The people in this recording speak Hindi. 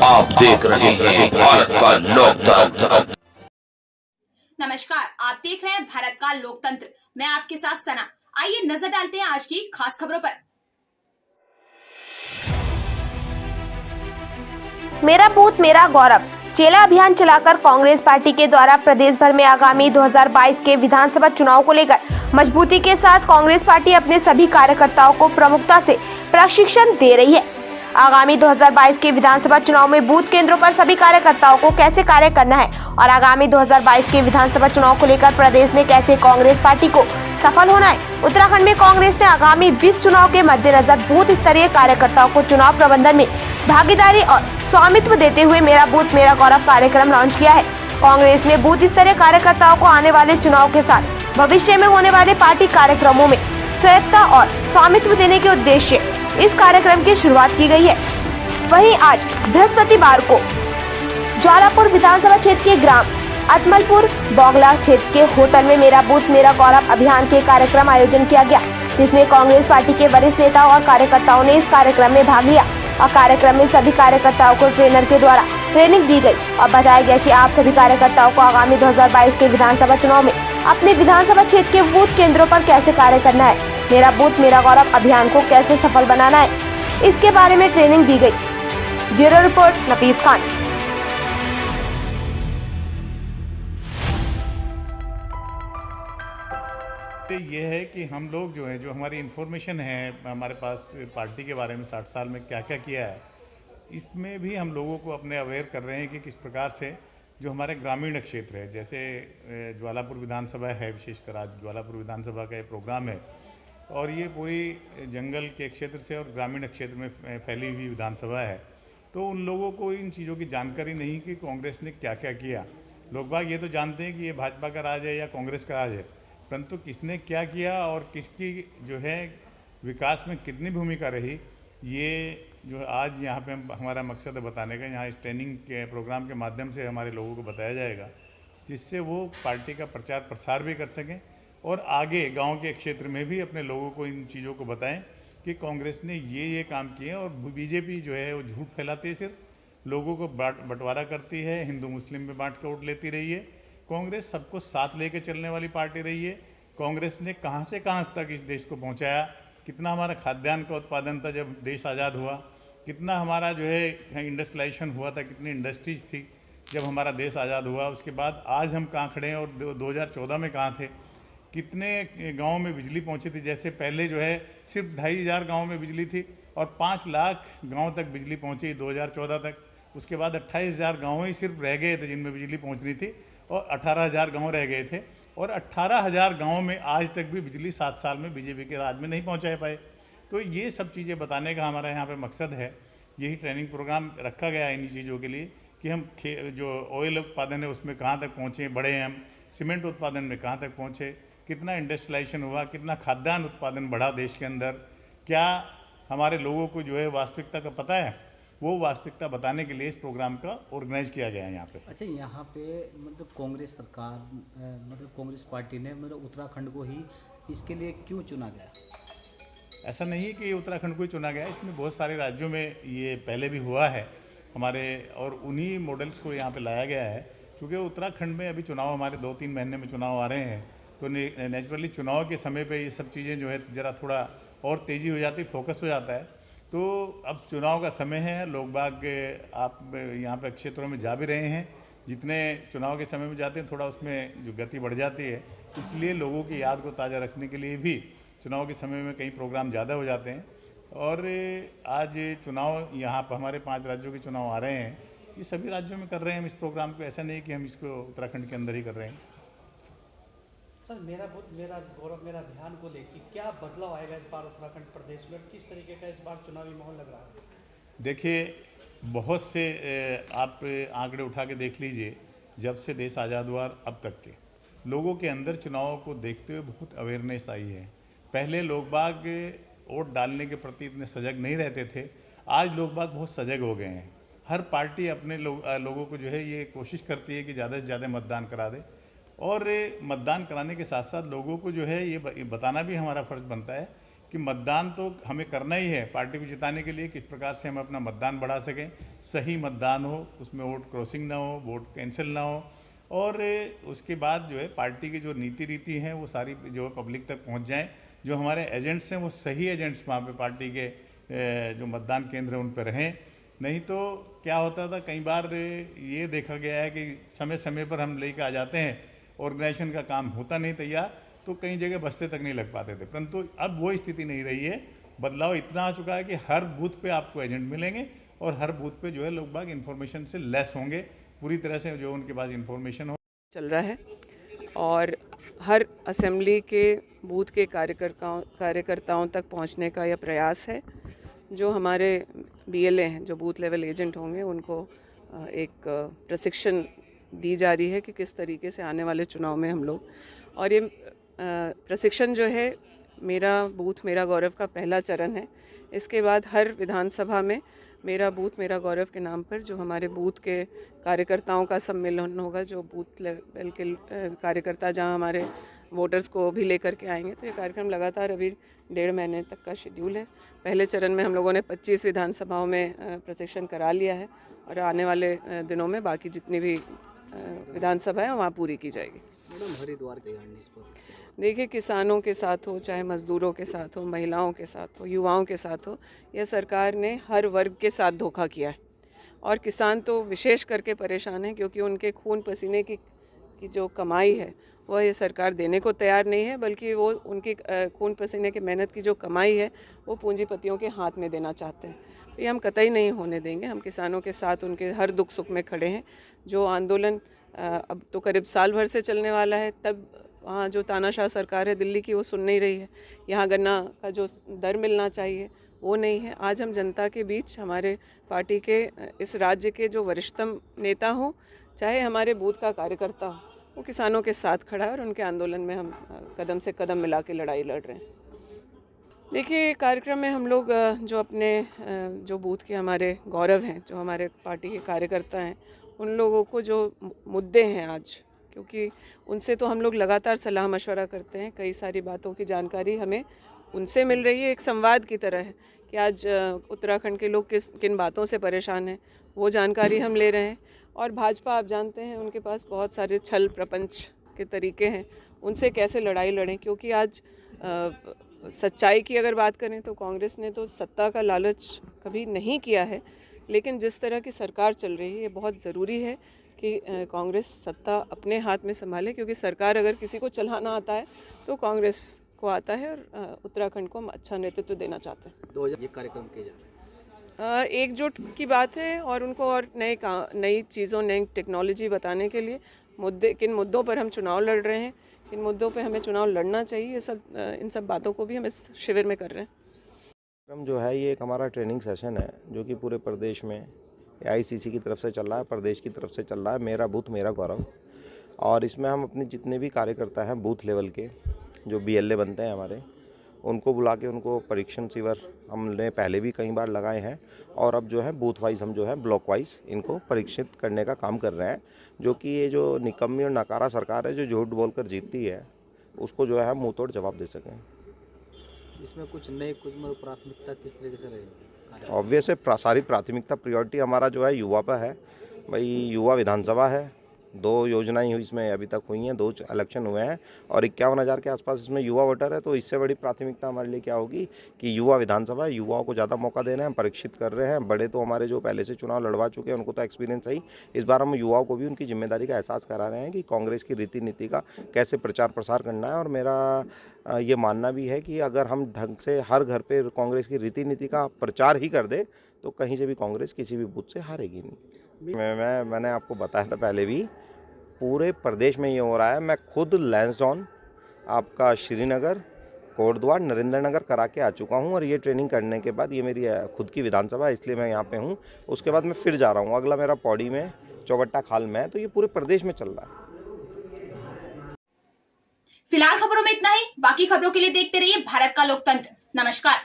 आप देख रहे हैं भारत का लोकतंत्र। नमस्कार, आप देख रहे हैं भारत का लोकतंत्र। मैं आपके साथ सना। आइए नजर डालते हैं आज की खास खबरों पर। मेरा बूथ मेरा गौरव चेला अभियान चलाकर कांग्रेस पार्टी के द्वारा प्रदेश भर में आगामी 2022 के विधानसभा चुनाव को लेकर मजबूती के साथ कांग्रेस पार्टी अपने सभी कार्यकर्ताओं को प्रमुखता से प्रशिक्षण दे रही है। आगामी 2022 के विधानसभा चुनाव में बूथ केंद्रों पर सभी कार्यकर्ताओं को कैसे कार्य करना है और आगामी 2022 के विधानसभा चुनाव को लेकर प्रदेश में कैसे कांग्रेस पार्टी को सफल होना है। उत्तराखंड में कांग्रेस ने आगामी 20 चुनाव के मद्देनजर बूथ स्तरीय कार्यकर्ताओं को चुनाव प्रबंधन में भागीदारी और स्वामित्व देते हुए मेरा बूथ मेरा गौरव कार्यक्रम लॉन्च किया है। कांग्रेस ने बूथ स्तरीय कार्यकर्ताओं को आने वाले चुनाव के साथ भविष्य में होने वाले पार्टी कार्यक्रमों में स्वायत्तता और स्वामित्व देने के उद्देश्य इस कार्यक्रम की शुरुआत की गई है। वहीं आज बृहस्पतिवार को ज्वालापुर विधानसभा क्षेत्र के ग्राम अतमलपुर बौगला क्षेत्र के होटल में मेरा बूथ मेरा गौरव अभियान के कार्यक्रम आयोजन किया गया, जिसमें कांग्रेस पार्टी के वरिष्ठ नेताओं और कार्यकर्ताओं ने इस कार्यक्रम में भाग लिया और कार्यक्रम में सभी कार्यकर्ताओं को ट्रेनर के द्वारा ट्रेनिंग दी गई और बताया गया कि आप सभी कार्यकर्ताओं को आगामी 2022 के विधानसभा चुनाव में अपने विधानसभा क्षेत्र के बूथ केंद्रों पर कैसे कार्य करना है, मेरा बूथ मेरा गौरव अभियान को कैसे सफल बनाना है, इसके बारे में ट्रेनिंग दी गई। ब्यूरो रिपोर्ट नफीस खान। ये है कि हम लोग जो हमारी इन्फॉर्मेशन है हमारे पास पार्टी के बारे में 60 साल में क्या क्या किया है, इसमें भी हम लोगों को अपने अवेयर कर रहे हैं कि किस प्रकार से जो हमारे ग्रामीण क्षेत्र है, जैसे ज्वालापुर विधानसभा है, विशेषकर आज ज्वालापुर विधानसभा का ये प्रोग्राम है और ये पूरी जंगल के क्षेत्र से और ग्रामीण क्षेत्र में फैली हुई विधानसभा है, तो उन लोगों को इन चीज़ों की जानकारी नहीं कि कांग्रेस ने क्या क्या किया। लोग बाग ये तो जानते हैं कि ये भाजपा का राज है या कांग्रेस का राज है, परंतु किसने क्या किया और किसकी जो है विकास में कितनी भूमिका रही, ये जो आज यहाँ पे हमारा मकसद है बताने का। यहाँ इस ट्रेनिंग के प्रोग्राम के माध्यम से हमारे लोगों को बताया जाएगा, जिससे वो पार्टी का प्रचार प्रसार भी कर सकें और आगे गांव के क्षेत्र में भी अपने लोगों को इन चीज़ों को बताएं कि कांग्रेस ने ये काम किए और बीजेपी जो है वो झूठ फैलाती है, सिर्फ लोगों को बंटवारा करती है, हिंदू मुस्लिम में बांट के वोट लेती रही है। कांग्रेस सबको साथ लेके चलने वाली पार्टी रही है। कांग्रेस ने कहां से कहां तक इस देश को पहुंचाया, कितना हमारा खाद्यान्न का उत्पादन था जब देश आज़ाद हुआ, कितना हमारा जो है इंडस्ट्रियलाइजेशन हुआ था, कितनी इंडस्ट्रीज थी जब हमारा देश आज़ाद हुआ। उसके बाद आज हम कहाँ खड़े हैं और 2014 में कहाँ थे, कितने गाँव में बिजली पहुँची थी। जैसे पहले जो है सिर्फ 2500 गाँव में बिजली थी और 5 लाख गाँव तक बिजली पहुँची 2014 तक। उसके बाद 28,000 गाँव ही सिर्फ रह गए थे जिनमें बिजली पहुँचनी थी और 18,000 गाँव रह गए थे और 18,000 गाँव में आज तक भी बिजली 7 साल में बीजेपी के राज में नहीं पहुँचा पाए। तो ये सब चीज़ें बताने का हमारा यहाँ पे मकसद है। यही ट्रेनिंग प्रोग्राम रखा गया है इन्हीं चीज़ों के लिए कि हम जो ऑयल उत्पादन है उसमें कहाँ तक पहुँचे, बढ़े हम सीमेंट उत्पादन में कहाँ तक पहुँचे, कितना इंडस्ट्रियलाइजेशन हुआ, कितना खाद्यान्न उत्पादन बढ़ा देश के अंदर, क्या हमारे लोगों को जो है वास्तविकता का पता है, वो वास्तविकता बताने के लिए इस प्रोग्राम का ऑर्गेनाइज किया गया है यहाँ पे। अच्छा, यहाँ पे मतलब कांग्रेस सरकार मतलब कांग्रेस पार्टी ने मतलब उत्तराखंड को ही इसके लिए क्यों चुना गया? ऐसा नहीं है कि उत्तराखंड को ही चुना गया, इसमें बहुत सारे राज्यों में ये पहले भी हुआ है हमारे, और उन्हीं मॉडल्स को यहाँ पे लाया गया है। क्योंकि उत्तराखंड में अभी चुनाव हमारे 2-3 महीने में चुनाव आ रहे हैं, तो नेचुरली चुनाव के समय पे ये सब चीज़ें जो है ज़रा थोड़ा और तेज़ी हो जाती, फोकस हो जाता है। तो अब चुनाव का समय है, लोग बाग आप यहाँ पे क्षेत्रों में जा भी रहे हैं, जितने चुनाव के समय में जाते हैं थोड़ा उसमें जो गति बढ़ जाती है, इसलिए लोगों की याद को ताज़ा रखने के लिए भी चुनाव के समय में कई प्रोग्राम ज़्यादा हो जाते हैं। और आज चुनाव यहाँ पर हमारे 5 राज्यों के चुनाव आ रहे हैं, ये सभी राज्यों में कर रहे हैं हम इस प्रोग्राम को, ऐसा नहीं कि हम इसको उत्तराखंड के अंदर ही कर रहे हैं। सर, मेरा बूथ मेरा गौरव मेरा अभियान को लेकर क्या बदलाव आएगा इस बार उत्तराखंड प्रदेश में, किस तरीके का इस बार चुनावी माहौल लग रहा है? देखिए, बहुत से आप आंकड़े उठा के देख लीजिए, जब से देश आज़ाद हुआ अब तक के लोगों के अंदर चुनाव को देखते हुए बहुत अवेयरनेस आई है। पहले लोग बाग वोट डालने के प्रति इतने सजग नहीं रहते थे, आज लोग बाग बहुत सजग हो गए हैं। हर पार्टी अपने लोगों को जो है ये कोशिश करती है कि ज़्यादा से ज़्यादा मतदान करा दे, और मतदान कराने के साथ साथ लोगों को जो है ये बताना भी हमारा फ़र्ज़ बनता है कि मतदान तो हमें करना ही है पार्टी को जिताने के लिए, किस प्रकार से हम अपना मतदान बढ़ा सकें, सही मतदान हो, उसमें वोट क्रॉसिंग ना हो, वोट कैंसिल ना हो, और उसके बाद जो है पार्टी की जो नीति रीति हैं वो सारी जो पब्लिक तक पहुंच जाएं। जो हमारे एजेंट्स हैं वो सही एजेंट्स वहाँ पे पार्टी के जो मतदान केंद्र हैं उन पर रहें। नहीं तो क्या होता था, कई बार ये देखा गया है कि समय समय पर हम लेकर आ जाते हैं, ऑर्गेनाइजेशन का काम होता नहीं तैयार, तो कई जगह बस्ते तक नहीं लग पाते थे। परंतु अब वो स्थिति नहीं रही है, बदलाव इतना आ चुका है कि हर बूथ पे आपको एजेंट मिलेंगे और हर बूथ पे जो है लोग बाग इन्फॉर्मेशन से लेस होंगे, पूरी तरह से जो उनके पास इन्फॉर्मेशन हो चल रहा है। और हर असेंबली के बूथ के कार्यकर्ताओं तक पहुंचने का यह प्रयास है। जो हमारे BLA हैं, जो बूथ लेवल एजेंट होंगे, उनको एक प्रशिक्षण दी जा रही है कि किस तरीके से आने वाले चुनाव में हम लोग, और ये प्रशिक्षण जो है मेरा बूथ मेरा गौरव का पहला चरण है। इसके बाद हर विधानसभा में मेरा बूथ मेरा गौरव के नाम पर जो हमारे बूथ के कार्यकर्ताओं का सम्मेलन होगा, जो बूथ लेवल के कार्यकर्ता जहां हमारे वोटर्स को भी लेकर के आएंगे। तो ये कार्यक्रम लगातार अभी 1.5 महीने तक का शेड्यूल है। पहले चरण में हम लोगों ने 25 विधानसभाओं में प्रशिक्षण करा लिया है और आने वाले दिनों में बाकी जितनी भी विधानसभा है वहाँ पूरी की जाएगी। मैडम, हरिद्वार के देखिए, किसानों के साथ हो, चाहे मजदूरों के साथ हो, महिलाओं के साथ हो, युवाओं के साथ हो, यह सरकार ने हर वर्ग के साथ धोखा किया है। और किसान तो विशेष करके परेशान हैं, क्योंकि उनके खून पसीने की जो कमाई है वह ये सरकार देने को तैयार नहीं है, बल्कि वो उनकी खून पसीने की मेहनत की जो कमाई है वो पूंजीपतियों के हाथ में देना चाहते हैं। तो ये हम कतई नहीं होने देंगे। हम किसानों के साथ उनके हर दुख सुख में खड़े हैं। जो आंदोलन अब तो करीब साल भर से चलने वाला है, तब वहाँ जो तानाशाह सरकार है दिल्ली की, वो सुन नहीं रही है। यहाँ गन्ना का जो दर मिलना चाहिए वो नहीं है। आज हम जनता के बीच, हमारे पार्टी के इस राज्य के जो वरिष्ठतम नेता हों, चाहे हमारे बूथ का कार्यकर्ता हो, वो किसानों के साथ खड़ा है और उनके आंदोलन में हम कदम से कदम मिला के लड़ाई लड़ रहे हैं। देखिए, कार्यक्रम में हम लोग जो अपने जो बूथ के हमारे गौरव हैं, जो हमारे पार्टी के कार्यकर्ता हैं, उन लोगों को जो मुद्दे हैं आज, क्योंकि उनसे तो हम लोग लगातार सलाह मशवरा करते हैं, कई सारी बातों की जानकारी हमें उनसे मिल रही है। एक संवाद की तरह है कि आज उत्तराखंड के लोग किन बातों से परेशान हैं, वो जानकारी हम ले रहे हैं। और भाजपा, आप जानते हैं, उनके पास बहुत सारे छल प्रपंच के तरीके हैं, उनसे कैसे लड़ाई लड़ें। क्योंकि आज सच्चाई की अगर बात करें तो कांग्रेस ने तो सत्ता का लालच कभी नहीं किया है, लेकिन जिस तरह की सरकार चल रही है, ये बहुत ज़रूरी है कि कांग्रेस सत्ता अपने हाथ में संभाले। क्योंकि सरकार अगर किसी को चलाना आता है तो कांग्रेस को आता है, और उत्तराखंड को हम अच्छा नेतृत्व देना चाहते हैं। 2000 ये कार्यक्रम किए जा रहे हैं। एकजुट की बात है, और उनको और नई चीज़ों, नई टेक्नोलॉजी बताने के लिए किन मुद्दों पर हम चुनाव लड़ रहे हैं, किन मुद्दों पर हमें चुनाव लड़ना चाहिए, ये सब इन सब बातों को भी हम इस शिविर में कर रहे हैं। कार्यक्रम जो है ये एक हमारा ट्रेनिंग सेशन है, जो कि पूरे प्रदेश में AICC की तरफ से चल रहा है, प्रदेश की तरफ से चल रहा है, मेरा बूथ मेरा गौरव। और इसमें हम अपने जितने भी कार्यकर्ता हैं बूथ लेवल के, जो BLA बनते हैं हमारे, उनको बुला के उनको परीक्षण शिविर हमने पहले भी कई बार लगाए हैं, और अब जो है बूथ वाइज हम जो है ब्लॉक वाइज इनको परीक्षित करने का काम कर रहे हैं। जो कि ये जो निकम्मी और नकारा सरकार है, जो झूठ बोलकर जीतती है, उसको जो है हम मुँह तोड़ जवाब दे सकें। इसमें कुछ प्राथमिकता किस तरीके से रहेगी? ऑब्वियस है, सारी प्राथमिकता प्रायोरिटी हमारा जो है युवा पर है। भाई, युवा विधानसभा है, 2 योजनाएं हुई इसमें अभी तक हुई हैं, 2 इलेक्शन हुए हैं, और 51,000 के आसपास इसमें युवा वोटर है। तो इससे बड़ी प्राथमिकता हमारे लिए क्या होगी कि युवा विधानसभा है, युवाओं को ज़्यादा मौका दे रहे हैं, परीक्षित कर रहे हैं। बड़े तो हमारे जो पहले से चुनाव लड़वा चुके हैं, उनको तो एक्सपीरियंस है ही। इस बार हम युवाओं को भी उनकी जिम्मेदारी का एहसास करा रहे हैं कि कांग्रेस की रीति नीति का कैसे प्रचार प्रसार करना है। और मेरा ये मानना भी है कि अगर हम ढंग से हर घर पे कांग्रेस की रीति नीति का प्रचार ही कर दे, तो कहीं से भी कांग्रेस किसी भी बूथ से हारेगी नहीं। मैंने आपको बताया था पहले भी, पूरे प्रदेश में ये हो रहा है। मैं खुद लैंसडाउन, आपका श्रीनगर, कोटद्वार, नरेंद्र नगर करा के आ चुका हूँ, और ये ट्रेनिंग करने के बाद, ये मेरी खुद की विधानसभा है इसलिए मैं यहाँ पे हूँ, उसके बाद मैं फिर जा रहा हूँ। अगला मेरा पौड़ी में, चौबट्टा खाल में है। तो ये पूरे प्रदेश में चल रहा है। फिलहाल खबरों में इतना ही। बाकी खबरों के लिए देखते रहिए भारत का लोकतंत्र। नमस्कार।